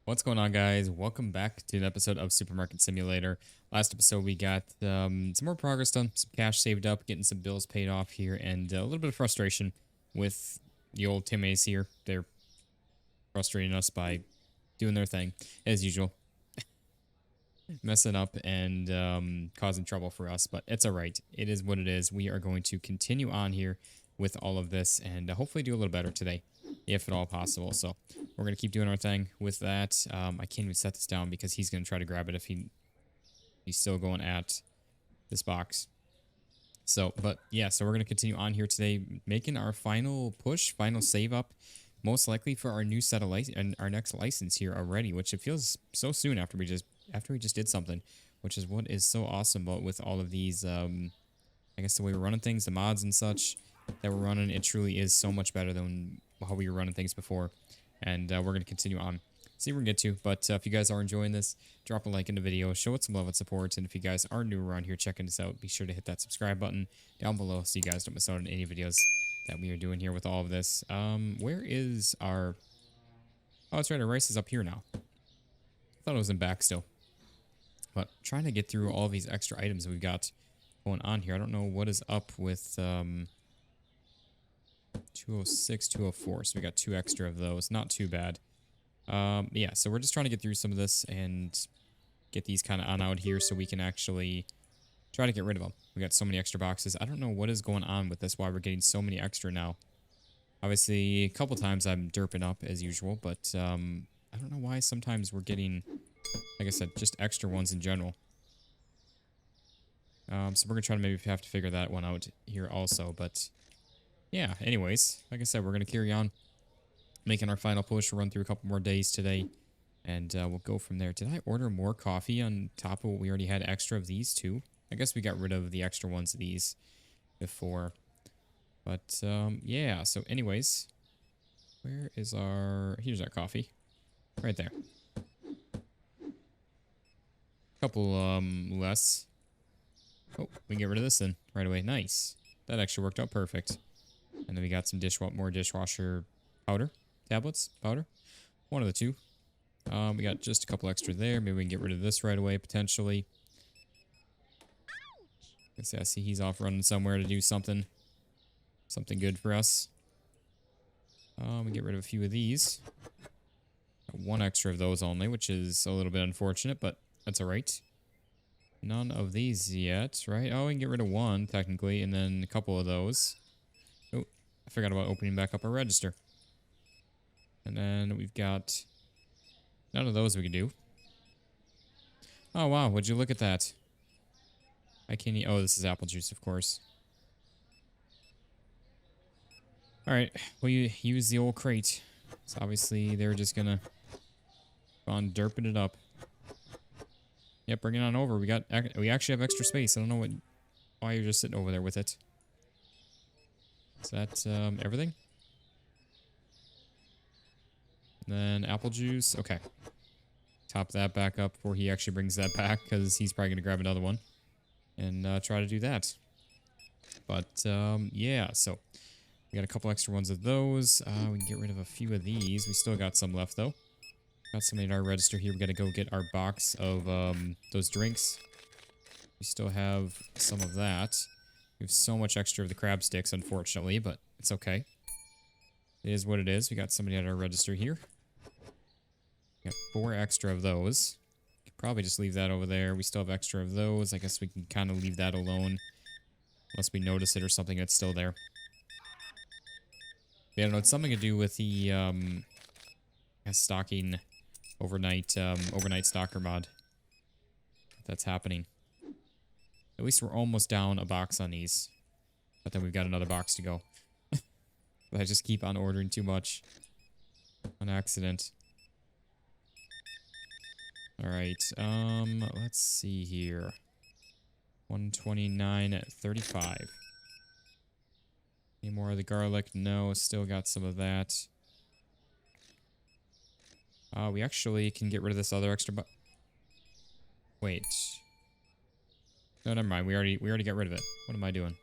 What's going on, guys? Welcome back to an episode of Supermarket Simulator. Last episode, we got some more progress done, some cash saved up, getting some bills paid off here, and a little bit of frustration with the old teammates here. They're frustrating us by doing their thing, as usual. Messing up and causing trouble for us, but it's all right. It is what it is. We are going to continue on here with all of this and hopefully do a little better today, if at all possible. So we're going to keep doing our thing with that. I can't even set this down because he's going to try to grab it if he's still going at this box. So, but yeah, so we're going to continue on here today, making our final push, final save up, most likely for our new set of license and our next license here already, which it feels so soon after we just did something, which is what is so awesome about with all of these, I guess the way we're running things, the mods and such that we're running, it truly is so much better than how we were running things before. And we're going to continue on, see where we can get to. But if you guys are enjoying this, drop a like in the video, show it some love and support. And if you guys are new around here checking this out, be sure to hit that subscribe button down below so you guys don't miss out on any videos that we are doing here with all of this. Where is our... Oh, that's right, our rice is up here now. I thought it was in back still. But trying to get through all these extra items that we've got going on here. I don't know what is up with 206, 204. So we got 2 extra of those. Not too bad. Yeah, so we're just trying to get through some of this and get these kind of on out here so we can actually try to get rid of them. We got so many extra boxes. I don't know what is going on with this, why we're getting so many extra now. Obviously, a couple times I'm derping up as usual, but I don't know why sometimes we're getting, like I said, just extra ones in general. So we're going to try to maybe have to figure that one out here also. But yeah, anyways, like I said, we're going to carry on making our final push. We'll run through a couple more days today, and we'll go from there. Did I order more coffee on top of what we already had extra of these too? I guess we got rid of the extra ones of these before. But yeah, so anyways, where is our... Here's our coffee. Right there. Couple less. Oh, we can get rid of this then right away. Nice. That actually worked out perfect. And then we got some more dishwasher powder, tablets, powder. One of the two. We got just a couple extra there. Maybe we can get rid of this right away potentially. I see he's off running somewhere to do something good for us. We get rid of a few of these. Got 1 extra of those only, which is a little bit unfortunate, but that's all right. None of these yet, right? Oh, we can get rid of 1, technically, and then a couple of those. Oh, I forgot about opening back up our register. And then we've got... None of those we can do. Oh, wow, would you look at that? I can't eat... Oh, this is apple juice, of course. Alright, well, you use the old crate. So obviously, they're just gonna go on derping it up. Yep, bring it on over. We actually have extra space. I don't know why you're just sitting over there with it. Is that everything? And then apple juice. Okay. Top that back up before he actually brings that back, because he's probably going to grab another one and try to do that. But yeah, so we got a couple extra ones of those. We can get rid of a few of these. We still got some left, though. Got somebody in our register here. We got to go get our box of those drinks. We still have some of that. We have so much extra of the crab sticks, unfortunately, but it's okay. It is what it is. We got somebody at our register here. Got 4 extra of those. Could probably just leave that over there. We still have extra of those. I guess we can kind of leave that alone. Unless we notice it or something that's still there. Yeah, I don't know. It's something to do with the stocking... overnight stalker mod that's happening. At least we're almost down a box on these, but then we've got another box to go. But I just keep on ordering too much on accident. All right, let's see here. 129.35. Any more of the garlic? No, still got some of that. We actually can get rid of this other extra wait. No, never mind. We already got rid of it. What am I doing?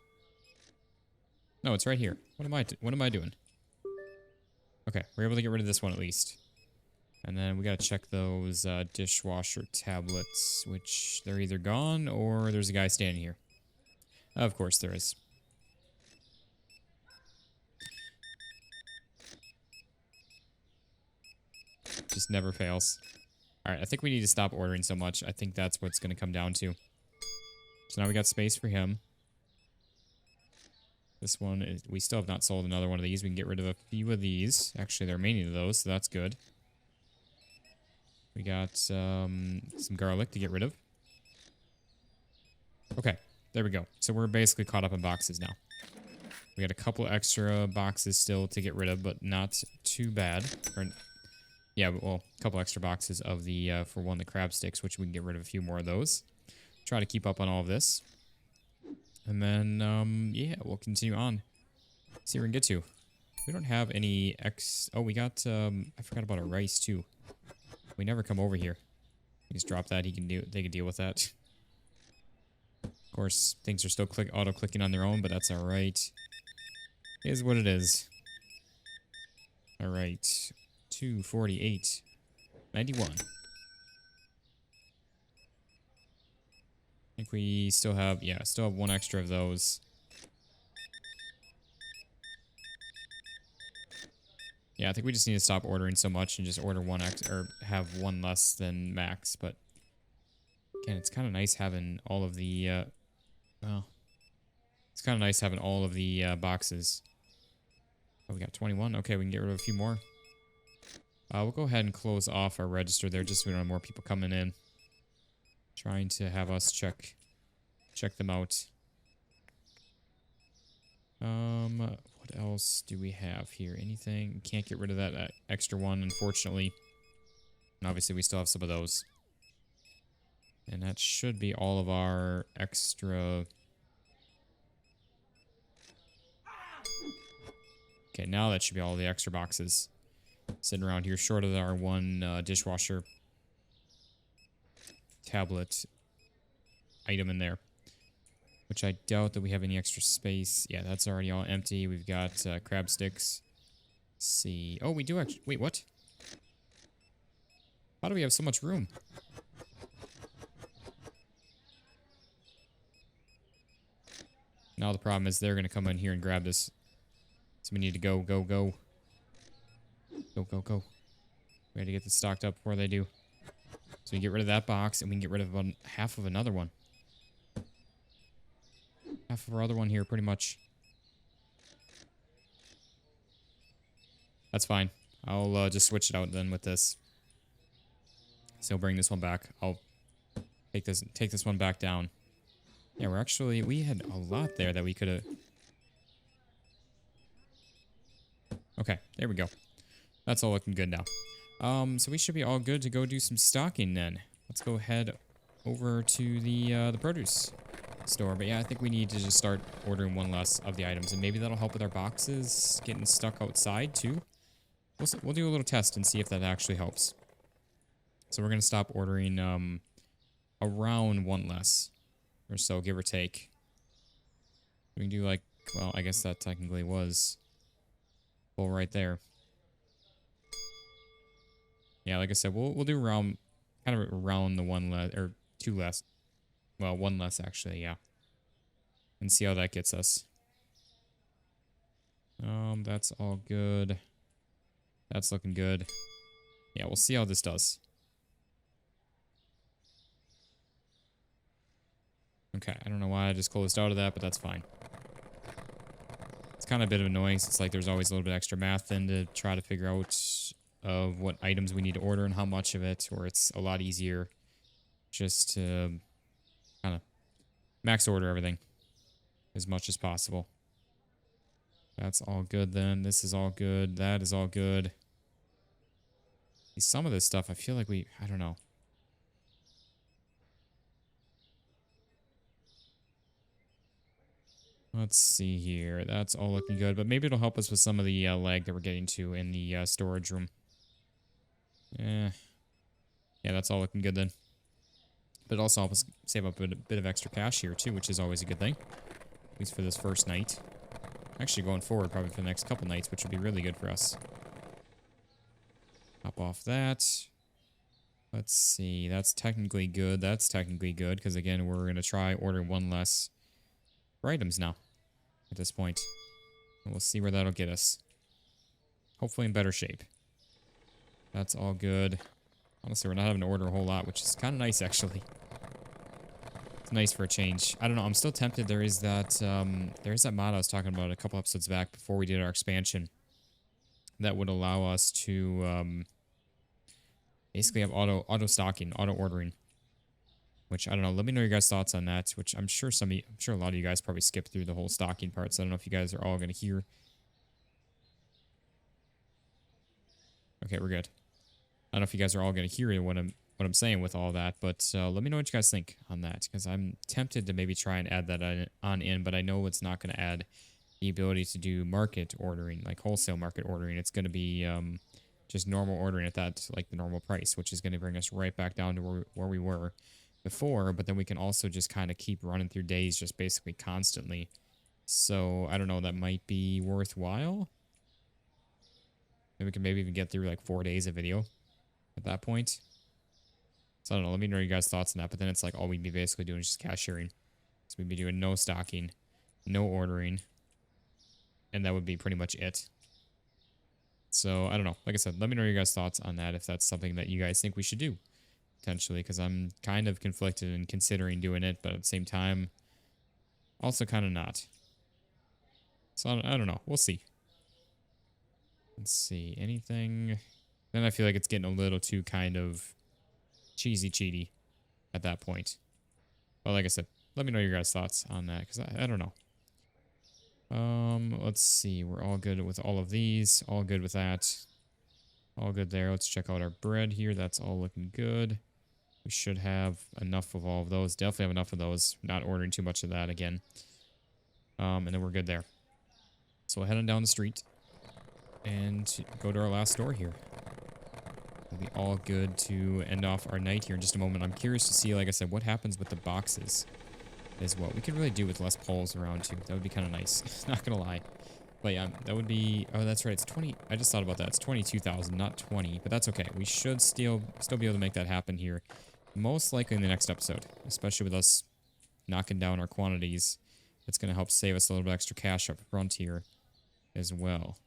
No, it's right here. What am I doing? Okay, we're able to get rid of this one at least. And then we gotta check those dishwasher tablets, which they're either gone or there's a guy standing here. Of course there is. Just never fails. Alright, I think we need to stop ordering so much. I think that's what's gonna come down to. So now we got space for him. This one, we still have not sold another one of these. We can get rid of a few of these. Actually, there are many of those, so that's good. We got some garlic to get rid of. Okay, there we go. So we're basically caught up in boxes now. We got a couple extra boxes still to get rid of, but not too bad. Yeah, well, a couple extra boxes of the, for one, the crab sticks, which we can get rid of a few more of those. Try to keep up on all of this. And then, yeah, we'll continue on. See where we can get to. We don't have any Oh, we got, I forgot about our rice, too. We never come over here. We just drop that. They can deal with that. Of course, things are still auto-clicking on their own, but that's alright. It is what it is. Alright. 248. 91. I think we still have, yeah, still have one extra of those. Yeah, I think we just need to stop ordering so much and just order one or have one less than max. But again, it's kind of nice having all of the, well, it's kind of nice having all of the boxes. Oh, we got 21. Okay, we can get rid of a few more. We'll go ahead and close off our register there just so we don't have more people coming in. Trying to have us check them out. What else do we have here? Anything? Can't get rid of that extra one, unfortunately. And obviously we still have some of those. And that should be all of our extra. Okay, now that should be all the extra boxes sitting around here, short of our one dishwasher tablet item in there, which I doubt that we have any extra space. Yeah, that's already all empty. We've got crab sticks. Let's see. Oh, we do actually. Wait, what? How do we have so much room? Now the problem is they're going to come in here and grab this. So we need to go. Go. We had to get this stocked up before they do. So we get rid of that box, and we can get rid of about half of another one. Half of our other one here, pretty much. That's fine. I'll just switch it out then with this. So bring this one back. I'll take this one back down. Yeah, we had a lot there that we could have. Okay, there we go. That's all looking good now. So we should be all good to go do some stocking then. Let's go head over to the produce store. But yeah, I think we need to just start ordering one less of the items, and maybe that'll help with our boxes getting stuck outside too. We'll do a little test and see if that actually helps. So we're gonna stop ordering around one less or so, give or take. We can do like, well, I guess that technically was full right there. Yeah, like I said, we'll do around, kind of around the one less, or two less. Well, one less actually, yeah. And see how that gets us. That's all good. That's looking good. Yeah, we'll see how this does. Okay, I don't know why I just closed out of that, but that's fine. It's kind of a bit of annoying since like there's always a little bit extra math then to try to figure out of what items we need to order and how much of it, or it's a lot easier just to kind of max order everything as much as possible. That's all good then. This is all good. That is all good. Some of this stuff, I feel like I don't know. Let's see here. That's all looking good, but maybe it'll help us with some of the lag that we're getting to in the storage room. Yeah, that's all looking good then. But also help us save up a bit of extra cash here too, which is always a good thing. At least for this first night. Actually going forward probably for the next couple nights, which would be really good for us. Hop off that. Let's see. That's technically good. That's technically good because, again, we're going to try ordering one less for items now at this point. And we'll see where that'll get us. Hopefully in better shape. That's all good. Honestly, we're not having to order a whole lot, which is kind of nice, actually. It's nice for a change. I don't know. I'm still tempted. There is that mod I was talking about a couple episodes back before we did our expansion that would allow us to basically have auto stocking, auto ordering. Which I don't know. Let me know your guys' thoughts on that. Which I'm sure a lot of you guys probably skipped through the whole stocking part. So I don't know if you guys are all going to hear. Okay, we're good. I don't know if you guys are all going to hear what I'm saying with all that, but let me know what you guys think on that, because I'm tempted to maybe try and add that on in, but I know it's not going to add the ability to do market ordering, like wholesale market ordering. It's going to be just normal ordering at that, like the normal price, which is going to bring us right back down to where we were before, but then we can also just kind of keep running through days just basically constantly. So I don't know, that might be worthwhile. Maybe we can even get through like 4 days of video at that point. So I don't know, let me know your guys' thoughts on that. But then it's like all we'd be basically doing is just cashiering. So we'd be doing no stocking, no ordering, and that would be pretty much it. So I don't know. Like I said, let me know your guys' thoughts on that if that's something that you guys think we should do, potentially, because I'm kind of conflicted in considering doing it, but at the same time, also kind of not. So I don't know. We'll see. Let's see. Anything? Then I feel like it's getting a little too kind of cheesy at that point. But like I said, let me know your guys' thoughts on that, because I don't know. Let's see. We're all good with all of these. All good with that. All good there. Let's check out our bread here. That's all looking good. We should have enough of all of those. Definitely have enough of those. Not ordering too much of that again. And then we're good there. So we'll head on down the street and go to our last store here. We'll be all good to end off our night here in just a moment. I'm curious to see, like I said, what happens with the boxes as well. We could really do with less poles around too. That would be kind of nice. Not gonna lie. But yeah, that would be... Oh, that's right. It's 20... I just thought about that. It's 22,000, not 20. But that's okay. We should still be able to make that happen here. Most likely in the next episode. Especially with us knocking down our quantities. It's going to help save us a little bit extra cash up front here as well.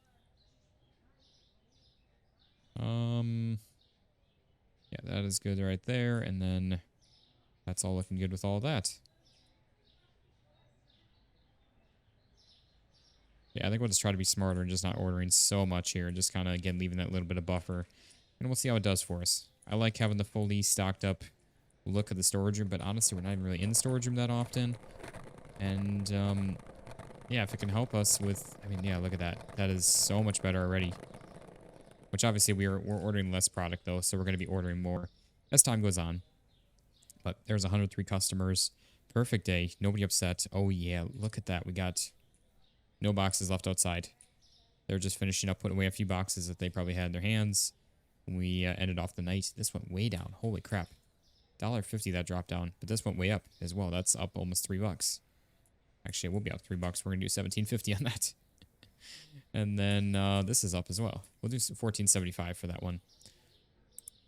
Yeah, that is good right there. And then that's all looking good with all that. Yeah, I think we'll just try to be smarter and just not ordering so much here. Just kind of, again, leaving that little bit of buffer. And we'll see how it does for us. I like having the fully stocked up look of the storage room, but honestly, we're not even really in the storage room that often. And, yeah, if it can help us with... I mean, yeah, look at that. That is so much better already. Which, obviously, we're ordering less product, though, so we're going to be ordering more as time goes on. But there's 103 customers. Perfect day. Nobody upset. Oh, yeah, look at that. We got... no boxes left outside. They're just finishing up putting away a few boxes that they probably had in their hands. We ended off the night. This went way down. Holy crap. $1.50 that dropped down. But this went way up as well. That's up almost $3. Actually, it will be up $3. We're going to do $17.50 on that. And then this is up as well. We'll do $14.75 for that one.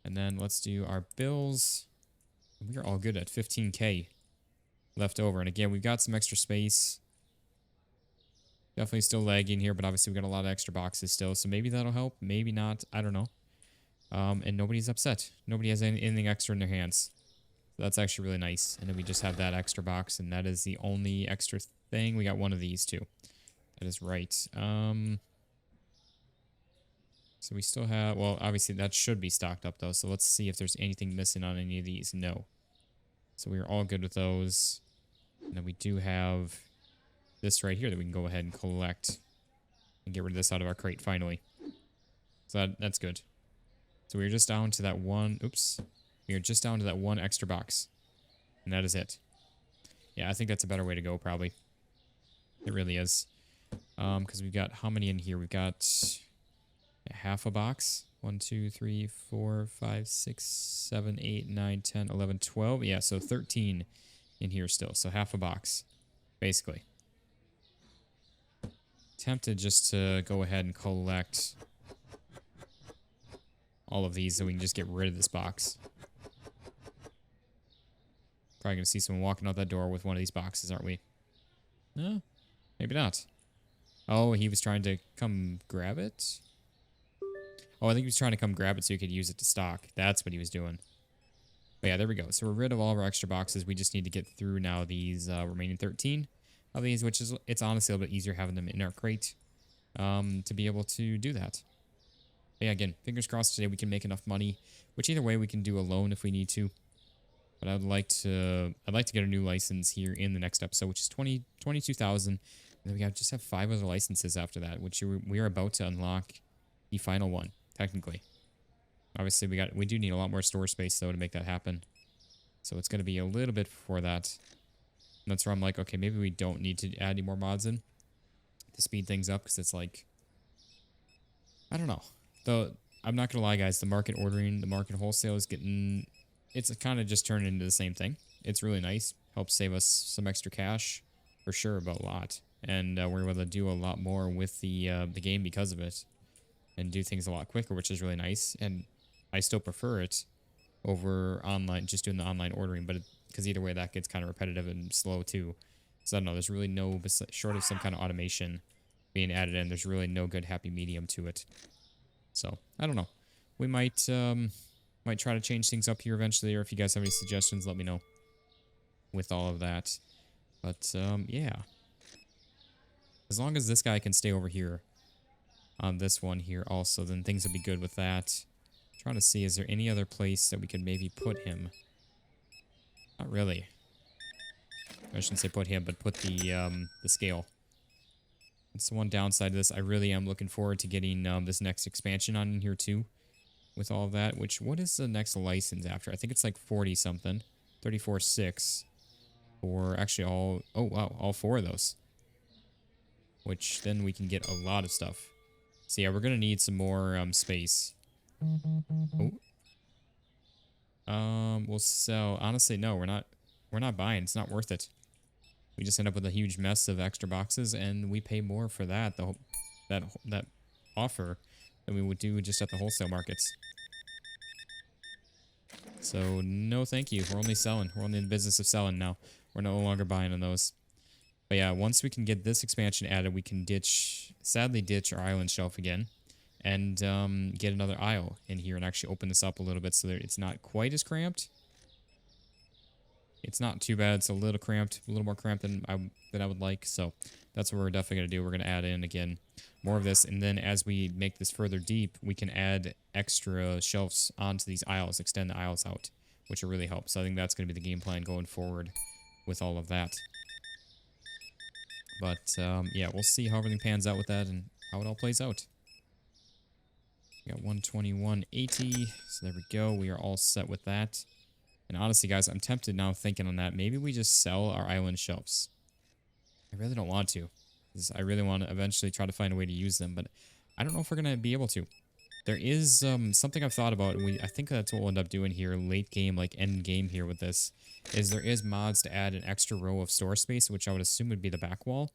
And then let's do our bills. We are all good at 15K left over. And again, we've got some extra space. Definitely still lagging here, but obviously we've got a lot of extra boxes still, so maybe that'll help, maybe not, I don't know. And nobody's upset. Nobody has anything extra in their hands. So that's actually really nice. And then we just have that extra box, and that is the only extra thing. We got one of these, too. That is right. So we still have, well, obviously that should be stocked up, though, so let's see if there's anything missing on any of these. No. So we're all good with those. And then we do have... this right here that we can go ahead and collect and get rid of this out of our crate finally. So that's good. So we're just down to that one. Oops. We are just down to that one extra box. And that is it. Yeah, I think that's a better way to go probably. It really is. Because we've got how many in here? We've got half a box. 1, 2, 3, 4, 5, 6, 7, 8, 9, 10, 11, 12. Yeah, so 13 in here still. So half a box, basically. Tempted just to go ahead and collect all of these so we can just get rid of this box. Probably going to see someone walking out that door with one of these boxes, aren't we? No, maybe not. Oh, he was trying to come grab it? Oh, I think he was trying to come grab it so he could use it to stock. That's what he was doing. But yeah, there we go. So we're rid of all of our extra boxes. We just need to get through now these remaining 13 of these, which is, it's honestly a little bit easier having them in our crate to be able to do that. But yeah, again, fingers crossed today we can make enough money, which either way we can do a loan if we need to. But I'd like to get a new license here in the next episode, which is 22,000. And then we just have 5 other licenses after that, which we are about to unlock the final one, technically. Obviously, we do need a lot more store space, though, to make that happen. So it's going to be a little bit before that. And that's where I'm like, okay, maybe we don't need to add any more mods in to speed things up, because it's like, I don't know. Though, I'm not going to lie, guys, the market ordering, the market wholesale is getting, it's kind of just turned into the same thing. It's really nice. Helps save us some extra cash, for sure, but a lot. And we're able to do a lot more with the game because of it. And do things a lot quicker, which is really nice. And I still prefer it over online, just doing the online ordering, but because either way that gets kind of repetitive and slow too. So I don't know, there's really no, short of some kind of automation being added in, there's really no good happy medium to it. So I don't know. We might try to change things up here eventually, or if you guys have any suggestions, let me know with all of that. But yeah, as long as this guy can stay over here on this one here also, then things will be good with that. Trying to see, is there any other place that we could maybe put him? Not really. I shouldn't say put him, but put the scale. That's the one downside to this. I really am looking forward to getting this next expansion on in here too, with all of that. Which, what is the next license after? I think it's like 40 something, 34.6, or actually all. Oh wow, all 4 of those. Which then we can get a lot of stuff. So yeah, we're gonna need some more space. Oh. We'll sell. Honestly, no, we're not buying. It's not worth it. We just end up with a huge mess of extra boxes, and we pay more for that that offer than we would do just at the wholesale markets. So no, thank you. We're only selling. We're only in the business of selling now. We're no longer buying on those. But yeah, once we can get this expansion added, we can sadly ditch our island shelf again. And get another aisle in here and actually open this up a little bit so that it's not quite as cramped. It's not too bad. It's a little cramped, a little more cramped than I would like. So that's what we're definitely going to do. We're going to add in, again, more of this. And then as we make this further deep, we can add extra shelves onto these aisles, extend the aisles out, which will really help. So I think that's going to be the game plan going forward with all of that. But yeah, we'll see how everything pans out with that and how it all plays out. We got 121.80, so there we go. We are all set with that. And honestly, guys, I'm tempted now thinking on that. Maybe we just sell our island shelves. I really don't want to, because I really want to eventually try to find a way to use them, but I don't know if we're going to be able to. There is something I've thought about, and I think that's what we'll end up doing here, late game, like end game here with this, is there is mods to add an extra row of store space, which I would assume would be the back wall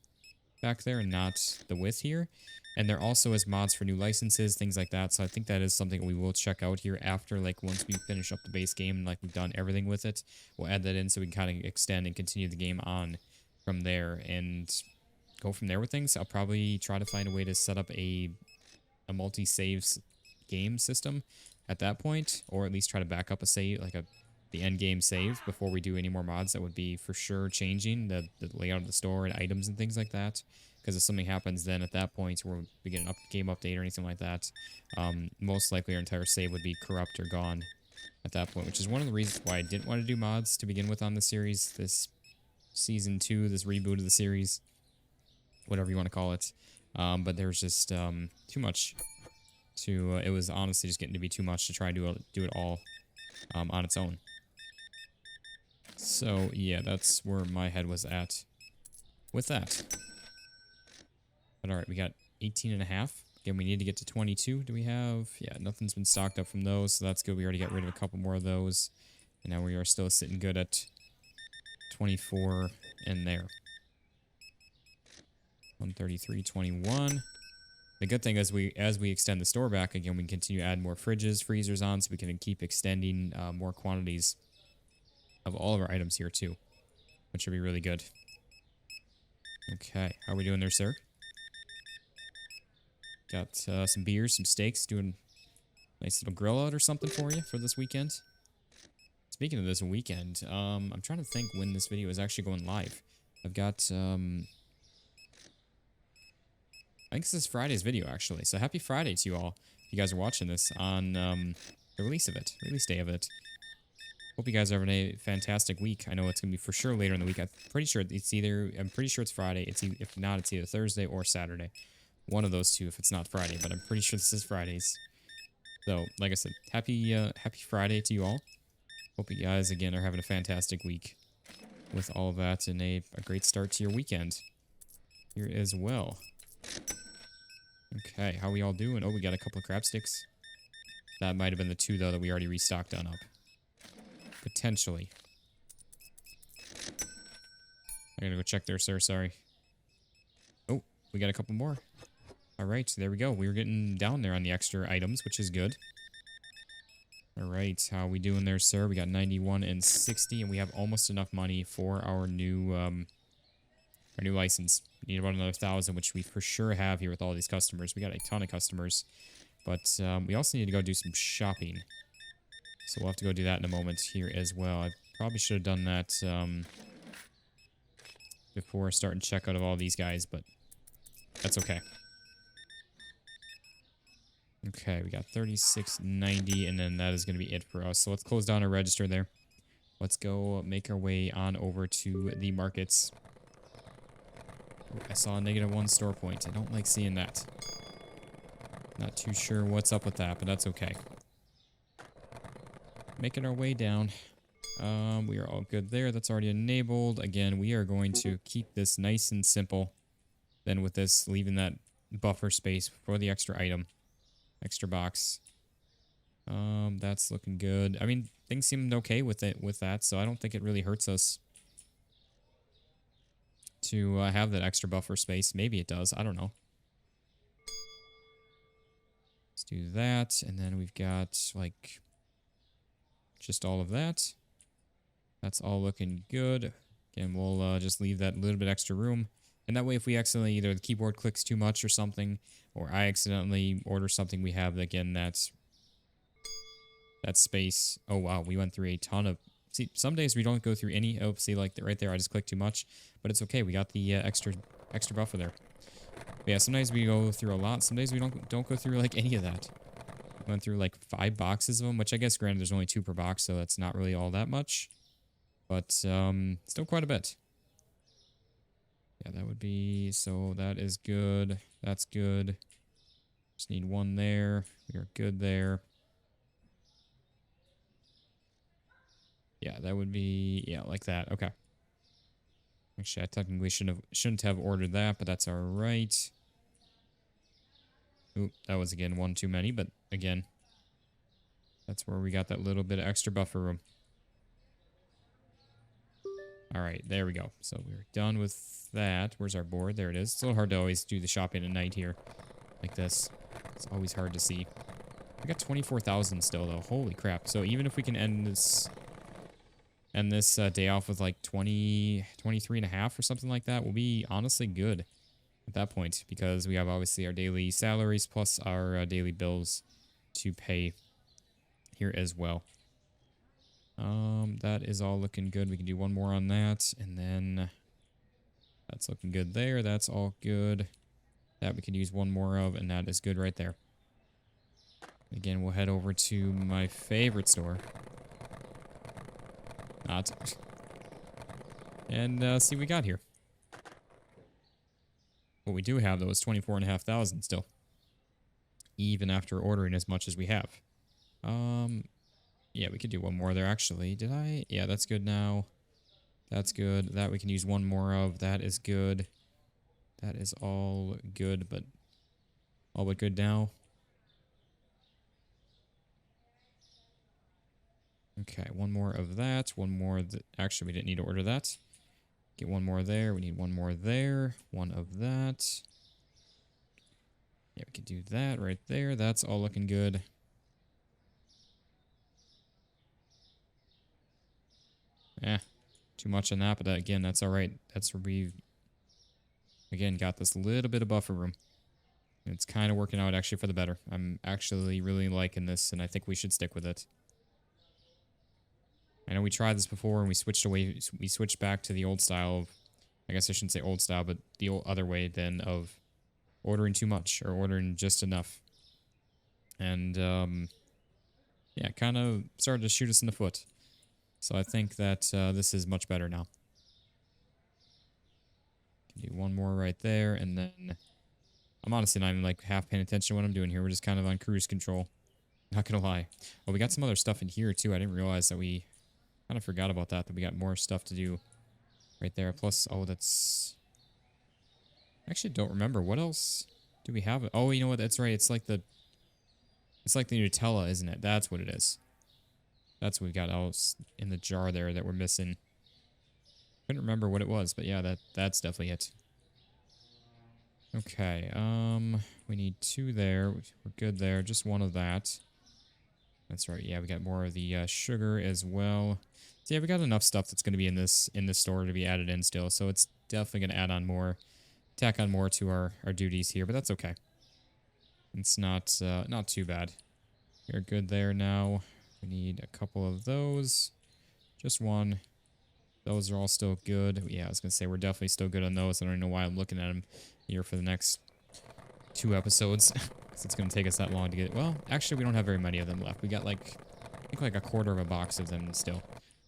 back there and not the width here. And there also is mods for new licenses, things like that. So I think that is something we will check out here after, like, once we finish up the base game and, like, we've done everything with it. We'll add that in so we can kind of extend and continue the game on from there and go from there with things. I'll probably try to find a way to set up a multi-saves game system at that point, or at least try to back up a save, like the end game save before we do any more mods. That would be for sure changing the layout of the store and items and things like that. Because if something happens then at that point where we get an game update or anything like that, most likely our entire save would be corrupt or gone at that point, which is one of the reasons why I didn't want to do mods to begin with on the series, this season 2, this reboot of the series, whatever you want to call it. But there's just too much to, it was honestly just getting to be too much to try and do it all on its own. So yeah, that's where my head was at with that. But alright, we got 18.5. Again, we need to get to 22. Do we have... Yeah, nothing's been stocked up from those, so that's good. We already got rid of a couple more of those. And now we are still sitting good at 24 in there. 133.21. The good thing is as we extend the store back again, we can continue to add more fridges, freezers on, so we can keep extending more quantities of all of our items here too, which would be really good. Okay, how are we doing there, sir? Got some beers, some steaks, doing a nice little grill out or something for you for this weekend. Speaking of this weekend, I'm trying to think when this video is actually going live. I've got, I think this is Friday's video, actually. So happy Friday to you all. If you guys are watching this on the release day of it. Hope you guys are having a fantastic week. I know it's going to be for sure later in the week. I'm pretty sure it's Friday. If not, it's either Thursday or Saturday. One of those two if it's not Friday, but I'm pretty sure this is Fridays. So, like I said, happy Friday to you all. Hope you guys, again, are having a fantastic week with all of that and a great start to your weekend here as well. Okay, how we all doing? Oh, we got a couple of crab sticks. That might have been the two, though, that we already restocked on up. Potentially. I gotta go check there, sir. Sorry. Oh, we got a couple more. All right, there we go. We were getting down there on the extra items, which is good. All right, how are we doing there, sir? We got 91 and 60, and we have almost enough money for our new license. We need about another 1,000, which we for sure have here with all these customers. We got a ton of customers, but we also need to go do some shopping. So we'll have to go do that in a moment here as well. I probably should have done that before starting checkout of all these guys, but that's okay. Okay, we got 36.90, and then that is going to be it for us. So let's close down our register there. Let's go make our way on over to the markets. Ooh, I saw a -1 store point. I don't like seeing that. Not too sure what's up with that, but that's okay. Making our way down. We are all good there. That's already enabled. Again, we are going to keep this nice and simple. Then with this, leaving that buffer space for the extra item. Extra box. That's looking good. I mean, things seemed okay with that, so I don't think it really hurts us to have that extra buffer space. Maybe it does. I don't know. Let's do that, and then we've got, like, just all of that. That's all looking good. Again, we'll just leave that little bit extra room. And that way, if we accidentally, either the keyboard clicks too much or something, or I accidentally order something, we have, again, that space. Oh, wow, we went through a ton of... See, some days we don't go through any... Oh, see, like, right there, I just clicked too much. But it's okay, we got the extra buffer there. But yeah, sometimes we go through a lot. Some days we don't go through, like, any of that. We went through, like, 5 boxes of them, which I guess, granted, there's only 2 per box, so that's not really all that much. But, still quite a bit. Yeah, that would be... So that is good. That's good. Just need 1 there. We are good there. Yeah, that would be... Yeah, like that. Okay. Actually, I technically shouldn't have ordered that, but that's alright. Oop, that was, again, 1 too many, but, again, that's where we got that little bit of extra buffer room. Alright, there we go. So we're done with that. Where's our board? There it is. It's a little hard to always do the shopping at night here. Like this. It's always hard to see. We got 24,000 still, though. Holy crap. So even if we can end this day off with like 23.5 or something like that, we'll be honestly good at that point. Because we have obviously our daily salaries plus our daily bills to pay here as well. That is all looking good. We can do 1 more on that, and then that's looking good there. That's all good. That we can use 1 more of, and that is good right there. Again, we'll head over to my favorite store. And see what we got here. What we do have, though, is 24,500 still. Even after ordering as much as we have. Yeah, we could do 1 more there, actually. Did I? Yeah, that's good now. That's good. That we can use 1 more of. That is good. That is all good, but all but good now. Okay, 1 more of that. 1 more. Actually, we didn't need to order that. Get 1 more there. We need 1 more there. 1 of that. Yeah, we can do that right there. That's all looking good. Eh, too much on that, but again, that's all right. That's where we've, again, got this little bit of buffer room. It's kind of working out actually for the better. I'm actually really liking this, and I think we should stick with it. I know we tried this before, and we switched back to the old style of, I guess I shouldn't say old style, but the old other way then of ordering too much or ordering just enough. And, yeah, kind of started to shoot us in the foot. So I think that this is much better now. Can do one more right there, and then I'm honestly not even like half paying attention to what I'm doing here. We're just kind of on cruise control. Not gonna lie. Well, we got some other stuff in here too. I didn't realize that we kind of forgot about that we got more stuff to do right there. Plus, oh, that's... I actually don't remember. What else do we have? Oh, you know what? That's right. It's like the Nutella, isn't it? That's what it is. That's what we got else in the jar there that we're missing. Couldn't remember what it was, but yeah, that's definitely it. Okay, we need 2 there. We're good there. Just 1 of that. That's right. Yeah, we got more of the sugar as well. So yeah, we got enough stuff that's going to be in this store to be added in still. So it's definitely going to add on more, tack on more to our duties here, but that's okay. It's not too bad. We're good there now. We need a couple of those. Just 1. Those are all still good. Yeah, I was going to say we're definitely still good on those. I don't know why I'm looking at them here for the next 2 episodes. Because it's going to take us that long to get... Well, actually, we don't have very many of them left. We got like, I think like a quarter of a box of them still.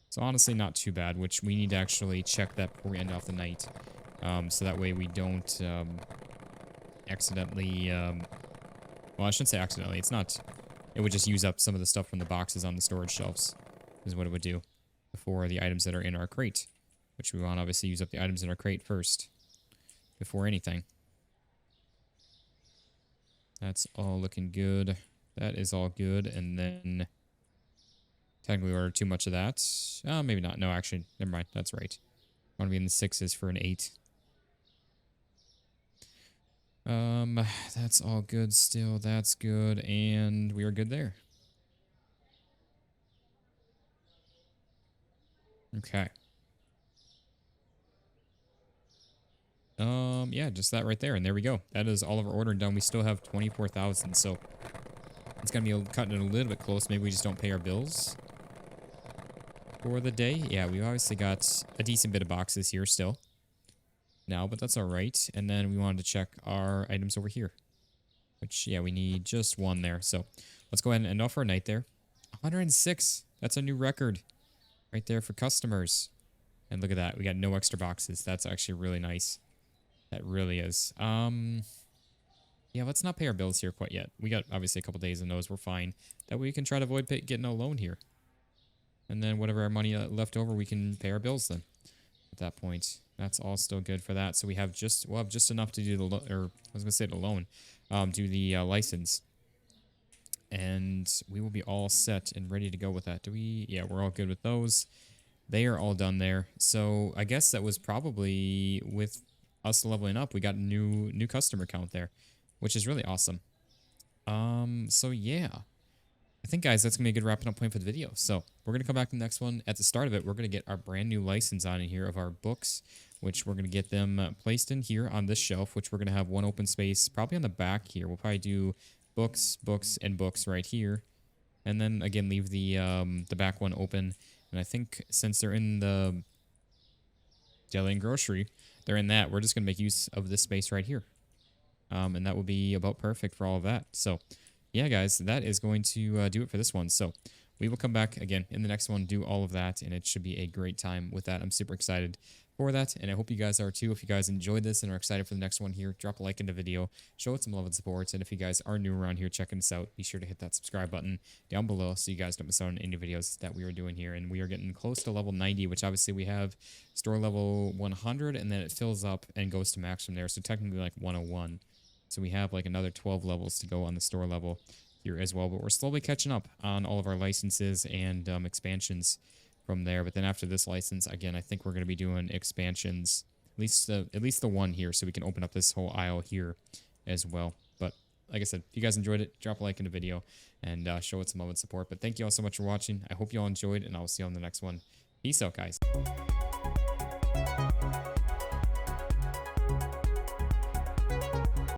So honestly, not too bad, which we need to actually check that before we end off the night. So that way we don't accidentally... well, I shouldn't say accidentally. It's not... It would just use up some of the stuff from the boxes on the storage shelves, is what it would do, before the items that are in our crate. Which we want to obviously use up the items in our crate first, before anything. That's all looking good. That is all good, and then... Technically, we ordered too much of that. Maybe not. No, actually, never mind. That's right. I want to be in the 6s for an 8. That's all good still. That's good, and we are good there. Okay. Yeah, just that right there, and there we go. That is all of our ordering done. We still have 24,000, so it's gonna be cutting it a little bit close. Maybe we just don't pay our bills for the day. Yeah, we obviously got a decent bit of boxes here still now, but that's all right. And then we wanted to check our items over here, which, yeah, we need just 1 there. So let's go ahead and end off our night there. 106. That's a new record right there for customers. And look at that. We got no extra boxes. That's actually really nice. That really is. Yeah, let's not pay our bills here quite yet. We got obviously a couple days in those. We're fine. That way we can try to avoid getting a loan here. And then whatever our money left over, we can pay our bills then. At that point, that's all still good for that. So we'll have just enough to do the loan, do the license, and we will be all set and ready to go with that. Yeah, we're all good with those. They are all done there. So I guess that was probably with us leveling up. We got a new customer count there, which is really awesome. So yeah. I think, guys, that's going to be a good wrapping up point for the video. So we're going to come back to the next one. At the start of it, we're going to get our brand new license on in here of our books, which we're going to get them placed in here on this shelf, which we're going to have 1 open space probably on the back here. We'll probably do books, and books right here. And then, again, leave the back one open. And I think since they're in the deli and grocery, they're in that. We're just going to make use of this space right here. And that will be about perfect for all of that. So... yeah, guys, that is going to do it for this one. So we will come back again in the next one, do all of that, and it should be a great time with that. I'm super excited for that, and I hope you guys are too. If you guys enjoyed this and are excited for the next one here, drop a like in the video, show it some love and support, and if you guys are new around here checking us out, be sure to hit that subscribe button down below so you guys don't miss out on any videos that we are doing here. And we are getting close to level 90, which obviously we have store level 100, and then it fills up and goes to max from there, so technically like 101. So we have like another 12 levels to go on the store level here as well. But we're slowly catching up on all of our licenses and expansions from there. But then after this license, again, I think we're going to be doing expansions, at least the one here, so we can open up this whole aisle here as well. But like I said, if you guys enjoyed it, drop a like in the video and show it some love and support. But thank you all so much for watching. I hope you all enjoyed, and I'll see you on the next one. Peace out, guys.